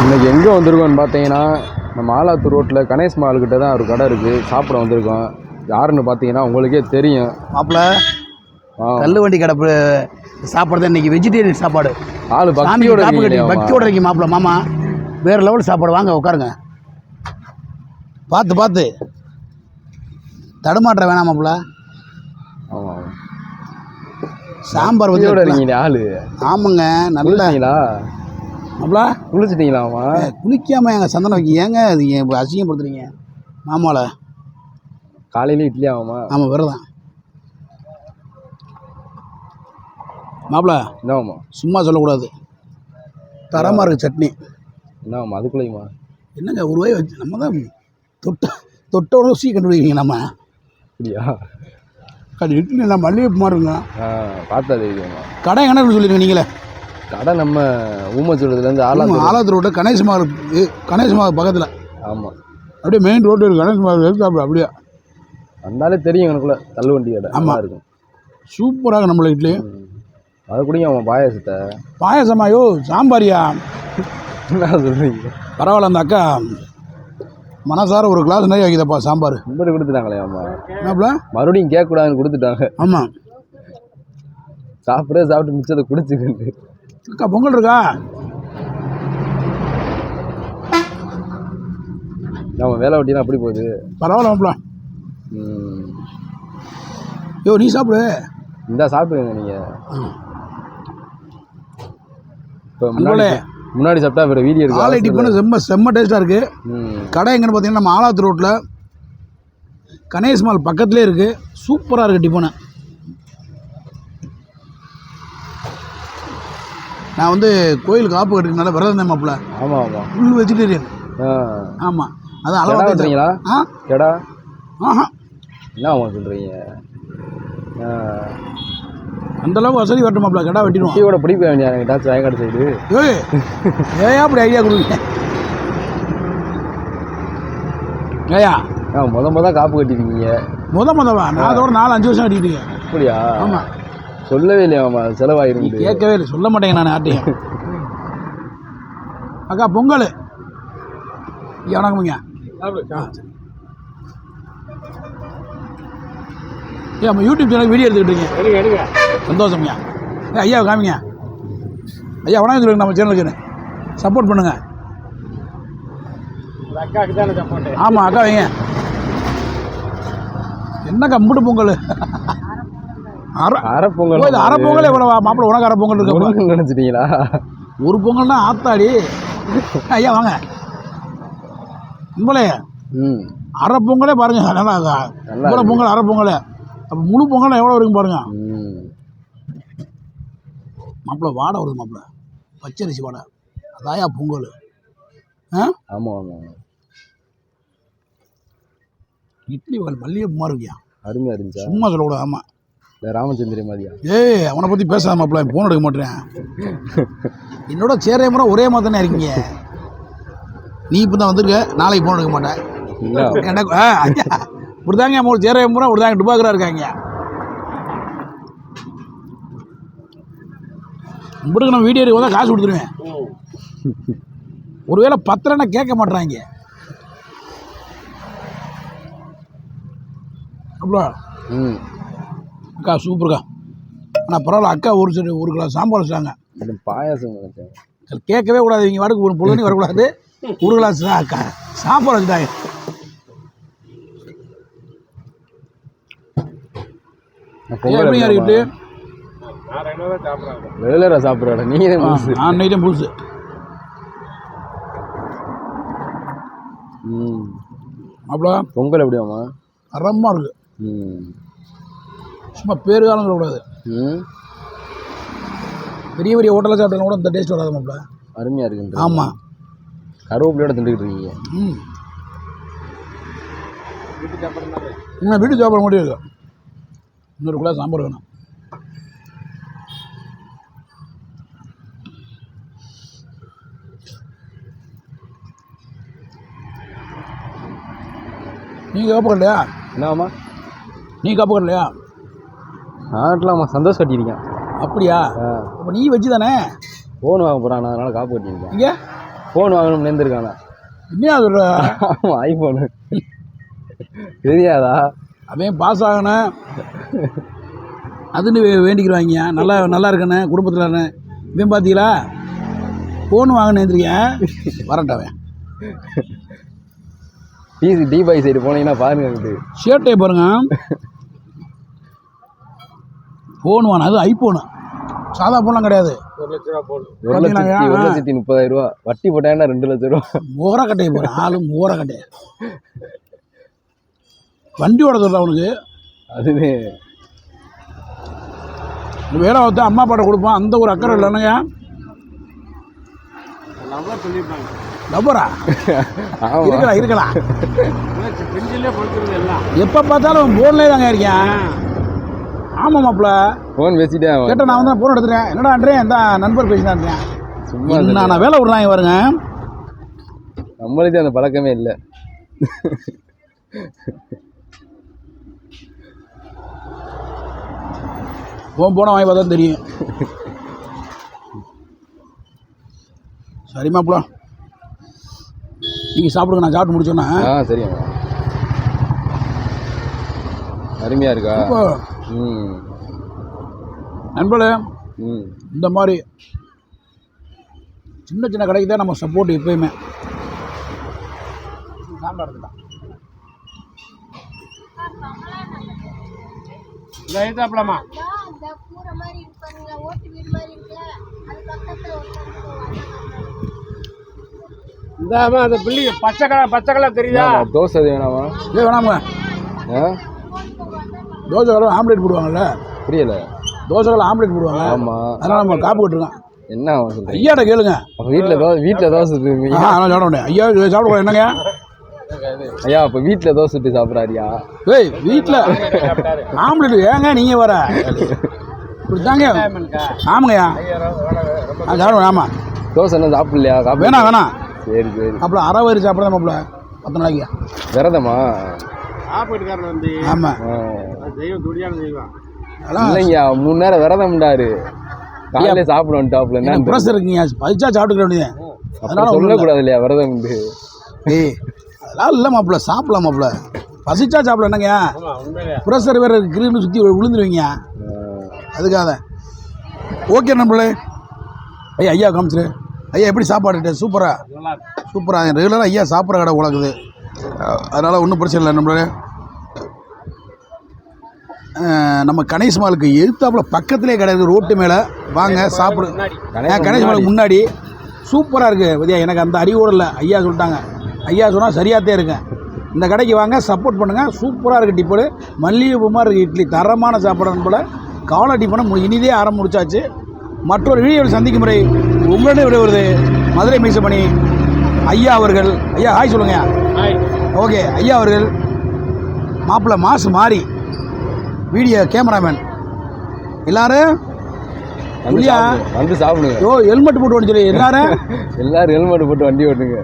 இன்றைக்கி எங்கே வந்திருக்கோன்னு பார்த்தீங்கன்னா நம்ம ஆலாத்தூர் ரோட்டில் கணேஷ் மால்கிட்ட தான் ஒரு கடை இருக்குது, சாப்பிட வந்திருக்கோம். யாருன்னு பார்த்தீங்கன்னா உங்களுக்கே தெரியும். மாப்பிள்ள கல்லு வண்டி கடை சாப்பாடு இன்னைக்கு வெஜிடேரியன் சாப்பாடு. ஆளு பக்தியோட இருக்கீங்க மாப்பிள்ள. மாமா வேறு லெவல் சாப்பாடு. வாங்க உட்காருங்க. பார்த்து தடுமாற்ற வேணாம் மாப்பிள்ள. ஆமாம், சாம்பார் வச்சு இருக்கீங்க ஆளு. ஆமாங்க, நல்லீங்களா மாப்பிள்ள? குளிச்சுட்டீங்களாமா? குளிக்காமல் எங்கள் சந்தனம் வைக்க ஏங்க அது அசிங்கப்படுத்துறீங்க மாமாவில்? காலையில் இட்லி ஆகுமா? ஆமாம், விரதம் மாப்பிள்ள. என்னவாம்மா? சும்மா சொல்லக்கூடாது, தரமாக இருக்குது சட்னி. என்னவாம்மா அதுக்குள்ளேயுமா? என்னங்க ஒரு வாய் வச்சு நம்ம தான் தொட்டோட ருசி கண்டுபிடிக்கிறீங்க. நம்ம அப்படியா? இட்லி எல்லாம் மல்லிகைப்பூ மாதிரி இருக்குங்க. பார்த்தா தெரியுமா? கடை என்ன சொல்லிடுங்க நீங்களே. கடை நம்ம ஊமச்சூடத்துலேருந்து ஆலாத்தூர் ரோட்டு கணேஷ் மால் பக்கத்தில். ஆமாம், அப்படியே மெயின் ரோடு இருக்குது. கணேஷ் மால் எடுத்து அப்படியே வந்தாலே தெரியும் எனக்குள்ள தள்ளு வண்டி கடை. ஆமாம், இருக்கும். சூப்பராக நம்மள இட்லி. அது கூடயும் அவன் பாயாசத்தை. பாயாசமாயோ சாம்பாரியா? என்ன சொல்கிறீங்க? பரவாயில்ல, அந்த அக்கா மனசார ஒரு கிளாஸ் நிறைய வைக்கிதப்பா சாம்பார். இப்படி கொடுத்துட்டாங்களே. ஆமாம் என்னப்பா, மறுபடியும் கேட்கக்கூடாதுன்னு கொடுத்துட்டாங்க. ஆமாம், சாப்பிட்டு மிச்சத்தை குடிச்சுக்கிட்டு. அக்கா பொங்கல் இருக்கா? நம்ம வேலை வட்டினா அப்படி போகுது. பரவாயில்ல மாப்பிள்ள. யோ நீ சாப்பிடு. இந்தா சாப்பிடுங்க நீங்கள். இப்போ முன்னாடி சாப்பிட்டா வேறு வீடியோ இருக்குது. ஆலை டிஃபனு செம்ம டேஸ்ட்டாக இருக்குது. கடை எங்கன்னு பார்த்தீங்கன்னா நம்ம ஆலாத்தூர் ரோட்டில் கணேஷ் மால் பக்கத்துலேயே இருக்குது. சூப்பராக இருக்குது டிஃபனு. நான் வந்து கோயிலுக்கு காப்பு கட்டுறதுனால விரதம் தான் மாப்பிள்ள. ஆமாம், ஃபுல் வெஜிடேரியன். ஆமாம், அதான் அளவாக வச்சுறீங்களா? கேடா? ஆஹா, என்ன ஆமாம் சொல்கிறீங்க? அந்தளவுக்கு வசதி வரட்டும் மாப்பிள்ள. கடை வெட்டிடுவோம். டீயோட பிடிக்க வேண்டிய டாக்டர் வயக்காடு சைடு. ஏன் அப்படி ஐடியா கொடுங்க ஏயா? மொதல் காப்பு கட்டிருக்கீங்க. மொதவா? நான் அதோட 4-5 வருஷம் கட்டிக்கிட்டீங்க. அப்படியா? ஆமாம், சொல்லவே இல்லையாம்மா, செலவாயிருக்கு. கேட்கவே இல்லை, சொல்ல மாட்டேங்க நான் ஆட்டையும். அக்கா பொங்கல் வணக்கமுங்க. ஏன் நம்ம யூடியூப் சேனல் வீடியோ எடுத்துக்கிட்டீங்க? எடுங்க. சந்தோஷம்யா. ஐயா காமிங்க. ஐயா வணக்கம் சொல்லுங்க. நம்ம சேனலுக்கு சப்போர்ட் பண்ணுங்க. அக்காவுக்கு தானே சப்போர்ட். ஆமாம், அக்கா வைங்க. என்னக்கா முட்டு பொங்கல்? அரை பொங்கல். இது அரை பொங்கல் எவ்வளோ மாப்பிள்ள? உனக்கு அரை பொங்கல் இருக்கு நினச்சிட்டீங்களா? ஒரு பொங்கல்னா ஆத்தாடி. ஐயா வாங்க. உங்களே அரை பொங்கலே பாருங்க. நல்லா இவ்வளோ பொங்கல் அரை பொங்கல். அப்போ முழு பொங்கல் எவ்வளோ இருக்கும் பாருங்க மாப்பிள்ள. வாடை வருது மாப்பிள்ள, பச்சரிசி வாடை. அதாயா பொங்கல். ஆமாம், இட்லி மல்லிகைப்பூ இருக்கியா? அருமையாக இருந்துச்சா? சும்மா சொல்லக்கூடாது. ஆமாம், ராமச்சந்திரி மாதிரியா? அவனை பற்றி பேசாத மாப்பிள்ள. ஃபோன் எடுக்க மாட்டேன். என்னோட சேர முறை ஒரே மாதிரி தானே இருக்கீங்க. நீ இப்போ தான் வந்திருக்க, நாளைக்கு ஃபோன் எடுக்க மாட்டேன். இப்படிதாங்க மூணு சேர முறை இப்படிதாங்க டுபாக்கராக இருக்காங்க. இப்படிக்கு நம்ம வீடியோ எடுக்க தான் காசு கொடுத்துருவேன். ஒருவேளை பத்திரன்னா கேட்க மாட்டுறாங்க. அப்படியா? அக்கா சூப்பருக்கா. ஆனால் பரவாயில்ல, அக்கா ஒரு கிளாஸ் சாம்பார் வச்சாங்க. பாயாசம் கேட்கவே கூடாது. இவங்க வாடகை ஒரு பொழுது வரக்கூடாது. ஒரு கிளாஸ் தான் அக்கா சாம்பார் வச்சுட்டாங்க. எப்படி இருக்கு? ரெகுலராக சாப்பிட்றாடா நீங்க? நான் நைட்டும் புதுசு. அப்படா பொங்கல் எப்படியாம்மா? அறமாக இருக்கு. சும்மா பேரு காலம் சொல்லக்கூடாது. பெரிய பெரிய ஹோட்டலில் சாப்பிட்டா கூட இந்த டேஸ்ட் வராது மாப்பிள்ள. அருமையாக இருக்குங்க. ஆமாம், கருவேப்பிலையோட திண்டுக்கிட்டு இருக்கீங்க. வீட்டு சாப்பிட முடியாது. இன்னொரு கிளாஸ் சாம்பார் வேணும். நீங்கள் காப்பு கட்டலையா? என்னம்மா நீ காப்பு கட்டலையா? நாட்டில் சந்தோஷம் கட்டியிருக்கேன். அப்படியா? அப்போ நீ வச்சு தானே ஃபோன் வாங்க போகிறான், அதனால் காப்பு கட்டியிருக்கேன். இங்கே ஃபோன் வாங்கணும்னு இருந்திருக்கானா? இன்னும் அது ஆமாம், ஐஃபோனு. தெரியாதா? அவன் பாஸ் ஆகணும் அதுன்னு வேண்டிக்கிறாங்க. நல்லா இருக்கண்ணே குடும்பத்தில். இவன் பார்த்தீங்களா ஃபோன் வாங்கணும் எழுந்திருக்கேன் வரட்டவன். டிபாய் சைடு போனீங்கன்னா பாருங்க, ஷேர்ட்டே பாருங்க. ஃபோன் வாங்க, அது ஐஃபோனு, சாதா ஃபோன்லாம் கிடையாது. 1 லட்ச ரூபா ஃபோன். 1,30,000 ரூபா வட்டி போட்டாங்கன்னா 2 லட்ச ரூபா. மோரக்கட்டையை போகிறேன் ஆளு மோரக்கட்டையை. வண்டியோட சொல்கிறேன் அவனுக்கு. அதுவே வேலை பார்த்து அம்மா அப்பாட்ட கொடுப்பான், அந்த ஒரு அக்கறை இல்லைனுங்க. லவ்வரா இருக்கலாம். எப்போ பார்த்தாலும் ஃபோன்லேயே தாங்க இருக்கேன். ஆமாம் மாப்பிள்ள, ஃபோன் பேசிட்டே கேட்டால் நான் வந்து ஃபோன் எடுத்துகிறேன். என்னடான்றேன் இந்த நண்பர் பேசிதான் இருக்கேன். சும்மா நான் வேலை விட்றாங்க பாருங்க. நம்மளுக்கு அந்த பழக்கமே இல்லை. போன வாங்கி பார்த்தா தெரியும். சரி மாப்பிள்ள, நீங்கள் சாப்பிடுங்க, நான் சாப்பிட்டு முடிச்சோன்னா. சரிங்க. அருமையாக இருக்கா? நண்பர்களே, இந்த மாதிரி சின்ன சின்ன கடைக்கு தான் நம்ம சப்போர்ட் எப்பயுமே. சாம்பார் எடுத்துட்டான் எழுத்தாப்பலாமா இந்தாமா அந்த பிள்ளை பச்சை கலர் தெரியுதா? தோசை வேணாமா? வேணாமா? தோசை கலர் ஆம்லேட் போடுவாங்கல்ல. புரியல. தோசை கலர் ஆம்லேட் போடுவாங்க. ஆமாம், அதனால் நம்ம காப்பு கட்டுருக்கோம். என்ன ஐயாட்ட கேளுங்க. வீட்டில் தோசை சாப்பிட முடியும். ஐயா சாப்பிட என்னங்க ஐயா? அப்போ வீட்டில் தோசை சுட்டு சாப்பிட்றாரியா? ஏய், வீட்டில் ஆம்லேட் ஏங்க நீங்கள் வர இப்படித்தாங்க? ஆமாங்கய்யா, சாப்பிடுவேன். ஆமாம், தோசை என்ன சாப்பிடலையா? வேணாம். சரி. அப்புறம் அரை வயிறு சாப்பிட மாப்பிள்ள 10 நாளைக்கு விரதமா? ஆமாம், இல்லைங்கய்யா, 3 நேரம் விரதம்டாரு. காலையில சாப்பிடுவோம். டாப்ல என்ன ப்ரெஷர் இருக்குங்க, பைச்சா சாப்பிட்டுக்க வேண்டியது. அதனால சொல்லக்கூடாது இல்லையா விரதம் உண்டு? ஏய், அதெல்லாம் இல்லை மாப்பிள்ள, சாப்பிடலாம் மாப்பிள்ள. பசிச்சா சாப்பிட என்னங்க, ப்ரெஷர் வேறு கிரீன்னு சுற்றி விழுந்துருவீங்க. அதுக்காக ஓகே நம்பளே. ஐயா காமிச்சிரு. ஐயா எப்படி சாப்பாடு? சூப்பராக ரெகுலராக ஐயா சாப்பிட்ற கடை உழக்குது. அதனால் ஒன்றும் பிரச்சனை இல்லை நம்மளே. நம்ம கணேஷ் மாலுக்கு எதிர்த்தாப்புல பக்கத்துலேயே கிடையாது, ரோட்டு மேலே. வாங்க சாப்பிடு. கணேஷ் மாலுக்கு முன்னாடி சூப்பராக இருக்குது பத்தியா. எனக்கு அந்த அறிவோடு இல்லை, ஐயா சொல்லிட்டாங்க. ஐயா சொன்னால் சரியாகத்தே இருக்கேன். இந்த கடைக்கு வாங்க, சப்போர்ட் பண்ணுங்கள். சூப்பராக இருக்குது டிப்போடு. மல்லிகைப்பூ மாதிரி இருக்குது இட்லி, தரமான சாப்பாடு போல். காலை டிஃபனை இனிதே ஆரம்பம் முடிச்சாச்சு. மற்றொரு வீடியோவில் சந்திக்கும் முறை உங்களுடைய விடுவது மதுரை மீசமணி ஐயா அவர்கள். ஐயா ஹாய் சொல்லுங்க. ஓகே, ஐயா அவர்கள் மாப்பிள்ளை மாசு மாறி வீடியோ கேமராமேன் எல்லாரும் இல்லையா வந்து சாப்பிடுங்க. ஹெல்மெட் போட்டு ஓடி சொல்லி எல்லாரும் ஹெல்மெட் போட்டு வண்டி ஓட்டுங்க.